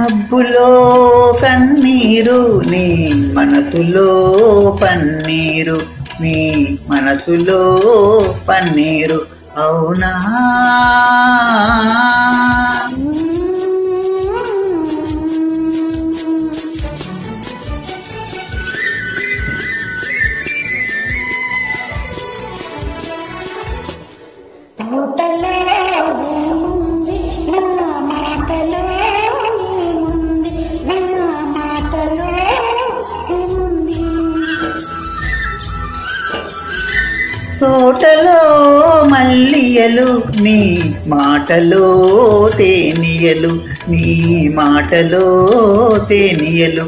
మబ్బులో కన్నీరు నీ మనసులో పన్నీరు, నీ మనసులో పన్నీరు అవునా. తోటలో మల్లియలు నీ మాటలో తేనియలు, నీ మాటలో తేనియలు.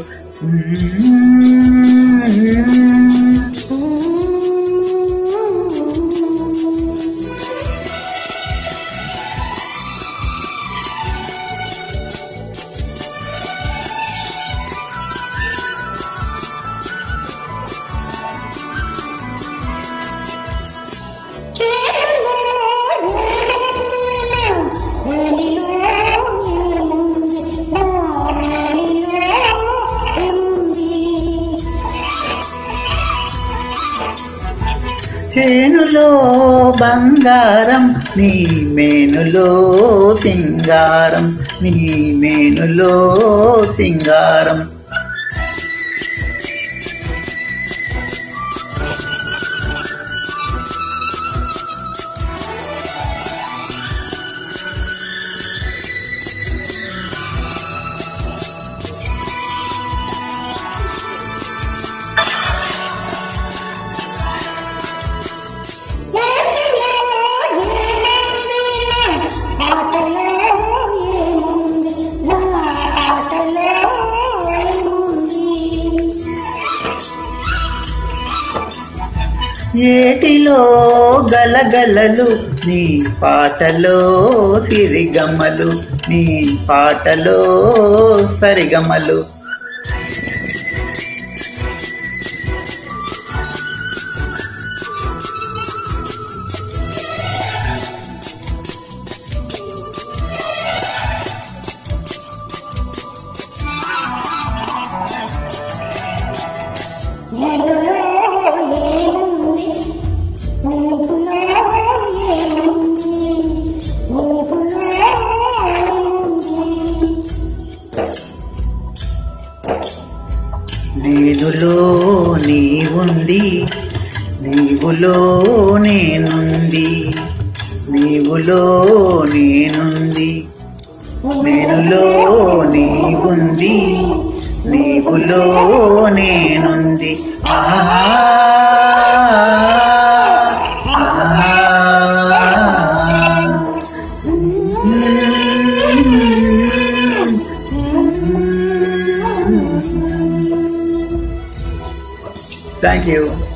చేనులో బంగారం నీ మేనులో సింగారం, నీ మేనులో సింగారం. ఏటిలో గలగలలు నీ పాటలో సిరిగమలు, నీ పాటలో సరిగమలు. నేనులో నీవుంది, నీవులో నేనుంది, నీవులో నేనుంది. నేనులో నీవుంది, నీవులో నేనుంది. ఆహా Thank you.